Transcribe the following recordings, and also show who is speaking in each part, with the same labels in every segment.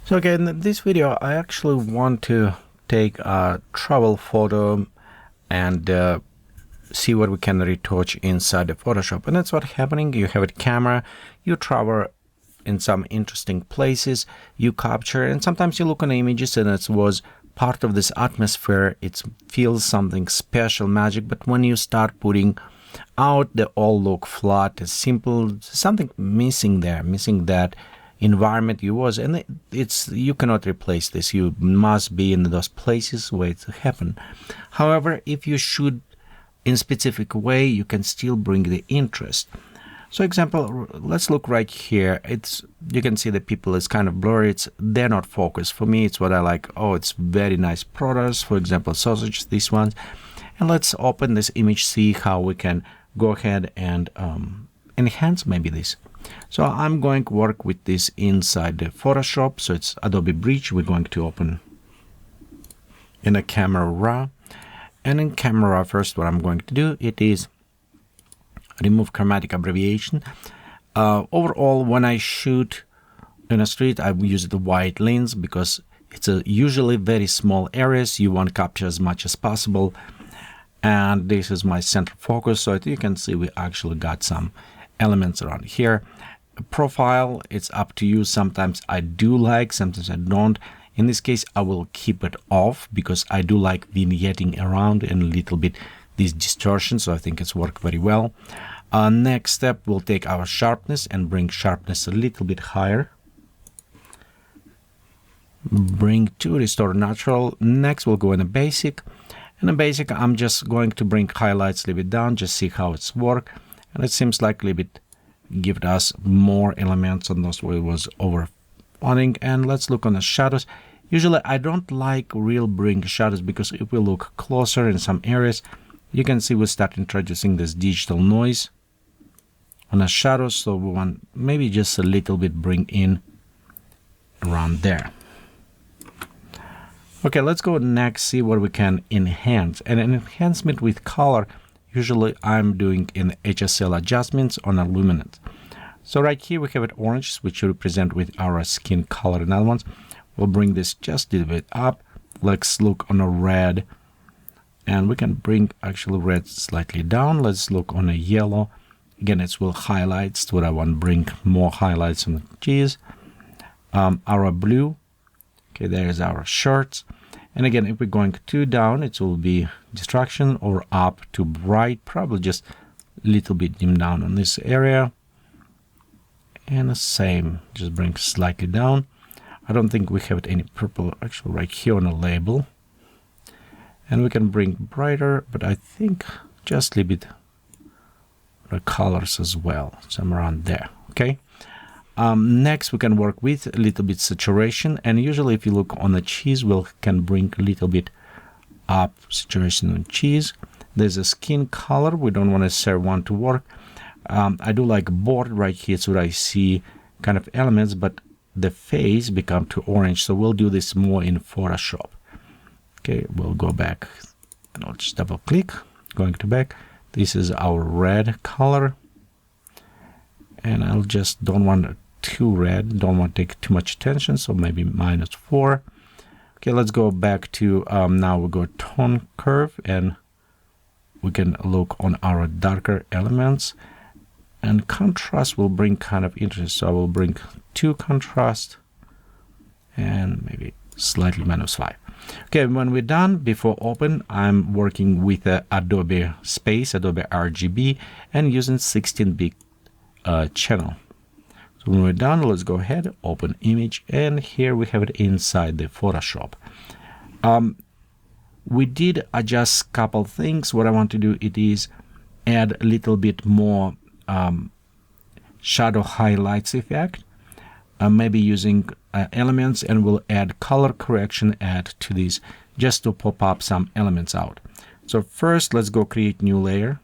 Speaker 1: So okay, in this video I actually want to take a travel photo and see what we can retouch inside the Photoshop. And that's what's happening. You have a camera, you travel in some interesting places, you capture, and sometimes you look on the images and it was part of this atmosphere. It feels something special, magic, but when you start putting out, they all look flat, simple, something missing there, missing that environment you was, and you cannot replace this. You must be in those places where it happened. However, if you shoot in specific way, you can still bring the interest. So example, let's look right here. You can see the people is kind of blurry. They're not focused. For me, it's what I like. Oh, it's very nice products. For example, sausage, these ones. And let's open this image, see how we can go ahead and enhance maybe this. So I'm going to work with this inside the Photoshop. So it's Adobe Bridge. We're going to open in a Camera Raw. And in Camera Raw, first what I'm going to do, it is remove chromatic abbreviation. Overall, when I shoot in a street, I use the wide lens because it's usually very small areas. You want to capture as much as possible. And this is my center focus. So you can see we actually got some elements around here. Profile, it's up to you. Sometimes I do like, sometimes I don't. In this case, I will keep it off because I do like vignetting around and a little bit this distortion. So I think it's worked very well. Next step, we'll take our sharpness and bring sharpness a little bit higher. Bring to restore natural. Next, we'll go in a basic. In a basic, I'm just going to bring highlights a little bit down, just see how it's work. And it seems like a little bit give us more elements on those where it was overflowing. And let's look on the shadows. Usually I don't like real bring shadows because if we look closer in some areas, you can see we start introducing this digital noise on the shadows. So we want maybe just a little bit bring in around there. Okay, let's go next, see what we can enhance. And an enhancement with color, usually I'm doing in HSL adjustments on a luminance. So right here we have it orange, which represent with our skin color. And other ones, we'll bring this just a little bit up. Let's look on a red. And we can bring actually red slightly down. Let's look on a yellow. Again, it will highlights what I want to bring more highlights on the cheese. Our blue. Okay, there's our shirts. And again, if we're going to down, it will be distraction, or up to bright, probably just a little bit dim down on this area. And the same, just bring slightly down. I don't think we have any purple actually right here on the label. And we can bring brighter, but I think just a little bit the colors as well, somewhere around there. Okay. Next, we can work with a little bit saturation, and usually if you look on the cheese, we can bring a little bit up saturation on cheese. There's a skin color. We don't want necessarily want to work. I do like board right here, so I see kind of elements, but the face become too orange. So we'll do this more in Photoshop. Okay, we'll go back and I'll just double click, going to back. This is our red color. And I'll just don't want too red, don't want to take too much attention, so maybe -4. Okay, let's go back to now we'll go tone curve, and we can look on our darker elements, and contrast will bring kind of interest. So I will bring 2 contrast and maybe slightly -5. Okay, when we're done, before open, I'm working with Adobe Space, Adobe RGB, and using 16-bit channel. So when we're done, let's go ahead, open image, and here we have it inside the Photoshop. We did adjust a couple things. What I want to do, it is add a little bit more shadow highlights effect, maybe using elements, and we'll add color correction add to this just to pop up some elements out. So first, let's go create new layer.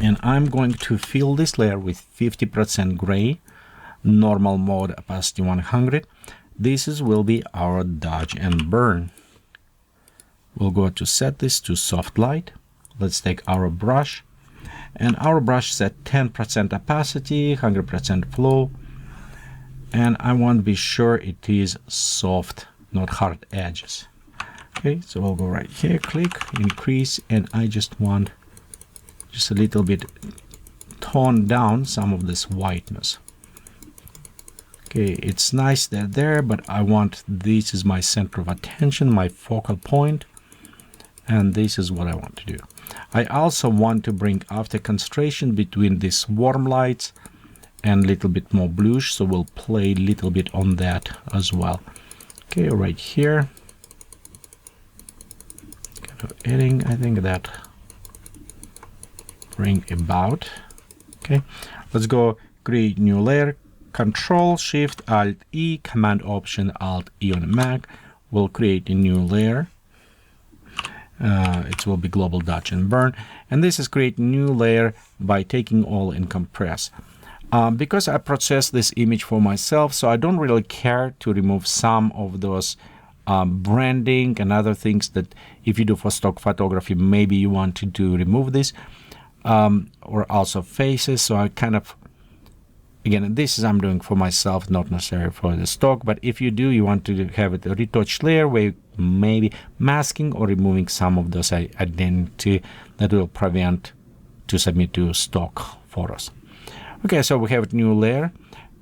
Speaker 1: And I'm going to fill this layer with 50% gray, normal mode, opacity 100. This will be our dodge and burn. We'll go to set this to soft light. Let's take our brush, and our brush set 10% opacity, 100% flow. and I want to be sure it is soft, not hard edges. Okay, so we'll go right here, click, increase, and I just want just a little bit tone down some of this whiteness. Okay, it's nice that there, but I want this is my center of attention, my focal point, and this is what I want to do. I also want to bring after concentration between these warm lights and a little bit more bluish, so we'll play a little bit on that as well. Okay, right here, kind of editing, I think that bring about. Okay, let's go create new layer, Control Shift Alt E, Command Option Alt E on Mac. We'll create a new layer. It will be global dodge and burn, and this is create new layer by taking all and compress. Because I process this image for myself, so I don't really care to remove some of those branding and other things that if you do for stock photography, maybe you want to remove this, or also faces. So I kind of, again, this is I'm doing for myself, not necessarily for the stock, but if you do, you want to have it a retouch layer where you maybe masking or removing some of those identity that will prevent to submit to stock photos. Okay, so we have a new layer,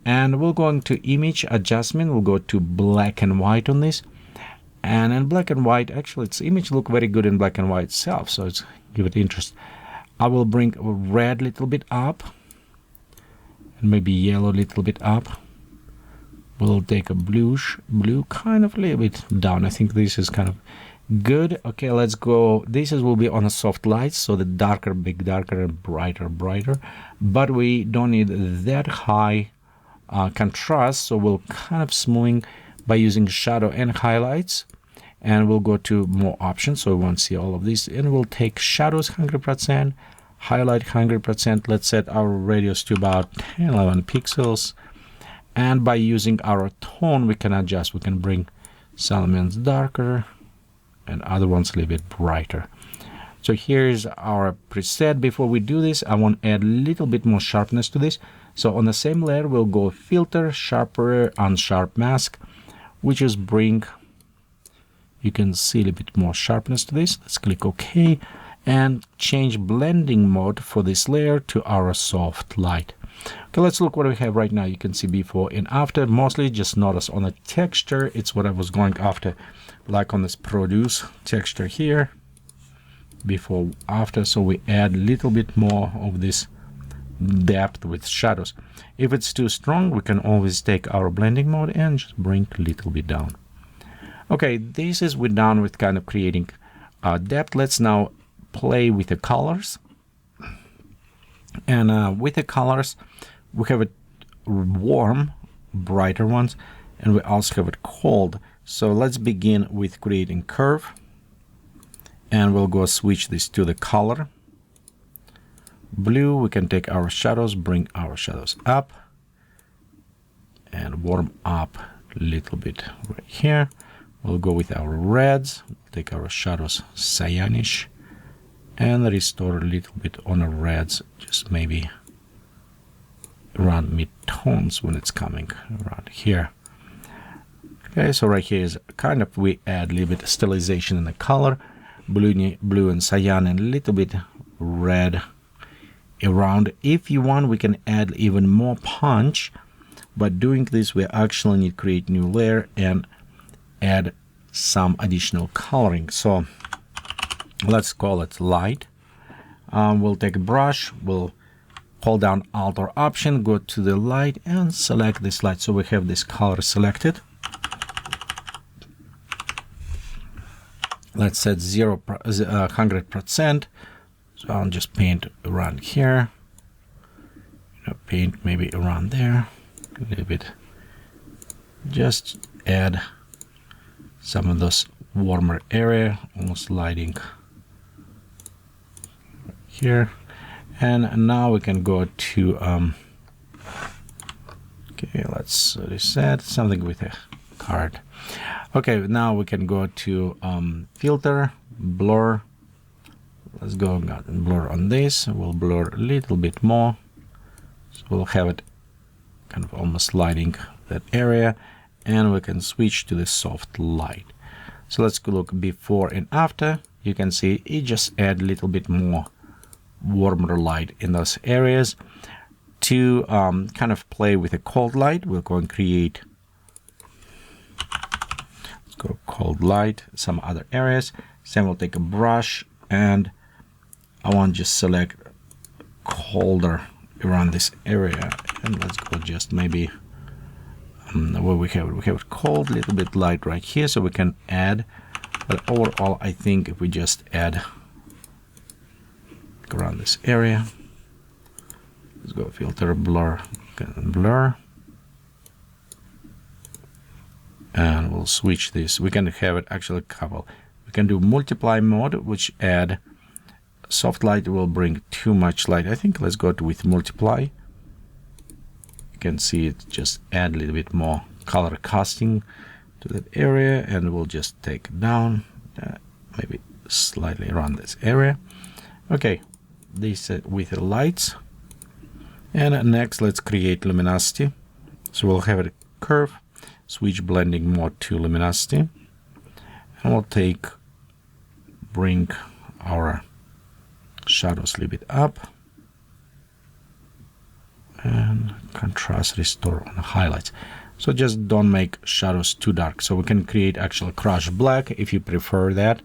Speaker 1: and we'll go into image adjustment. We'll go to black and white on this, and in black and white, actually, its image look very good in black and white itself, so it's give it interest. I will bring red a little bit up, and maybe yellow a little bit up. We'll take a bluish blue kind of a little bit down. I think this is kind of good. Okay, let's go. This will be on a soft light, so the darker, big darker, and brighter, brighter. But we don't need that high contrast, so we'll kind of smoothing by using shadow and highlights. And we'll go to more options, so we won't see all of this. And we'll take shadows 100%, highlight 100%. Let's set our radius to about 10, 11 pixels. And by using our tone, we can adjust. We can bring some elements darker and other ones a little bit brighter. So here's our preset. Before we do this, I want to add a little bit more sharpness to this. So on the same layer, we'll go filter, sharper, unsharp mask, which is bring, you can see a little bit more sharpness to this. Let's click OK and change blending mode for this layer to our soft light. Okay, let's look what we have right now. You can see before and after. Mostly just notice on the texture, it's what I was going after, like on this produce texture here, before, after. So we add a little bit more of this depth with shadows. If it's too strong, we can always take our blending mode and just bring a little bit down. Okay, this is we're done with kind of creating depth. Let's now play with the colors. And with the colors, we have it warm, brighter ones, and we also have it cold. So let's begin with creating curve, and we'll go switch this to the color. Blue, we can take our shadows, bring our shadows up, and warm up a little bit right here. We'll go with our reds, take our shadows cyanish, and restore a little bit on the reds, just maybe around mid-tones when it's coming around here. Okay, so right here is kind of, we add a little bit of stylization in the color, blue and cyan, and a little bit red around. If you want, we can add even more punch, but doing this, we actually need to create new layer and add some additional coloring. So let's call it light. We'll take a brush, we'll hold down Alt or Option, go to the light and select this light. So we have this color selected. Let's set 100%. So I'll just paint around here. Paint maybe around there a little bit. Just add some of those warmer area, almost lighting here. And now we can go to okay, let's reset something with a card. Okay, now we can go to filter, blur. Let's go and blur on this. We'll blur a little bit more, so we'll have it kind of almost lighting that area, and we can switch to the soft light. So let's look before and after. You can see it just add a little bit more warmer light in those areas. To kind of play with a cold light, we'll go and create, let's go cold light, some other areas. Same, we'll take a brush, and I want to just select colder around this area, and let's go just maybe where we have cold, little bit light right here, so we can add. But overall, I think if we just add around this area, let's go filter, blur, blur, and we'll switch this. We can have it actually couple. We can do multiply mode, which add soft light will bring too much light. I think let's go with multiply. You can see it just add a little bit more color casting to that area, and we'll just take it down, maybe slightly around this area. Okay, this with the lights. And next, let's create luminosity. So we'll have a curve, switch blending mode to luminosity, and we'll bring our shadows a little bit up, and contrast restore on the highlights. So just don't make shadows too dark. So we can create actual crush black if you prefer that.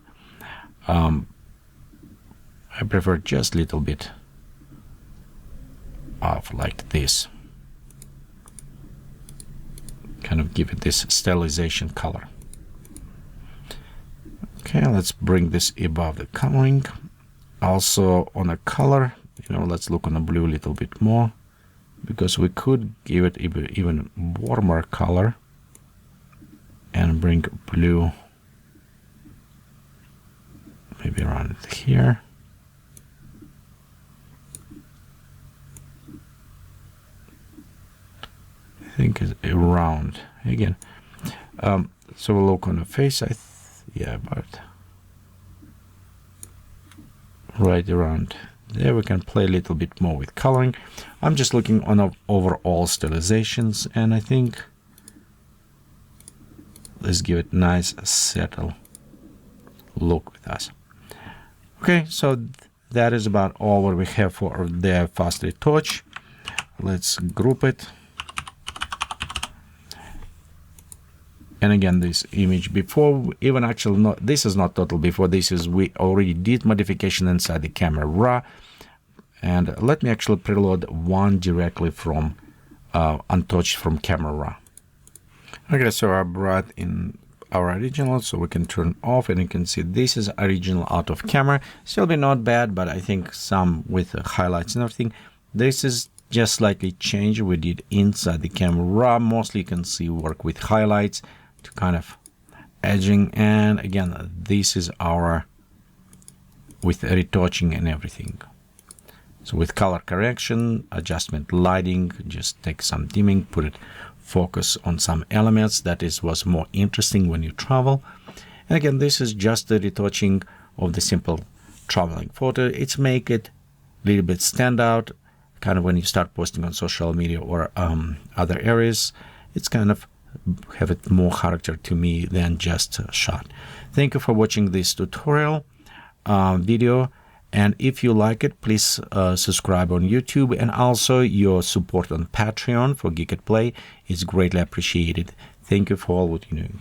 Speaker 1: I prefer just a little bit of like this, kind of give it this stylization color. Okay, let's bring this above the coloring. Also on a color, let's look on a blue a little bit more, because we could give it even warmer color and bring blue maybe around here. I think it's around again. So we'll look on the face. Yeah, but right around there we can play a little bit more with coloring. I'm just looking on overall stylizations, and I think let's give it nice settle look with us. Okay, so that is about all what we have for the fast retouch. Let's group it. And again, this image before, even actually not, this is not total before, this is, we already did modification inside the camera raw. And let me actually preload one directly from untouched from camera raw. Okay, so I brought in our original, so we can turn off, and you can see this is original out of camera. Still be not bad, but I think some with highlights and everything. This is just slightly changed. We did inside the camera raw. Mostly you can see work with highlights to kind of edging, and again this is our with retouching and everything. So with color correction, adjustment, lighting, just take some dimming, put it focus on some elements that was more interesting when you travel. And again, this is just the retouching of the simple traveling photo. It's make it a little bit stand out, kind of when you start posting on social media or other areas. It's kind of have it more character to me than just a shot. Thank you for watching this tutorial video, and if you like it, please subscribe on YouTube, and also your support on Patreon for Geekatplay is greatly appreciated. Thank you for all what you're doing.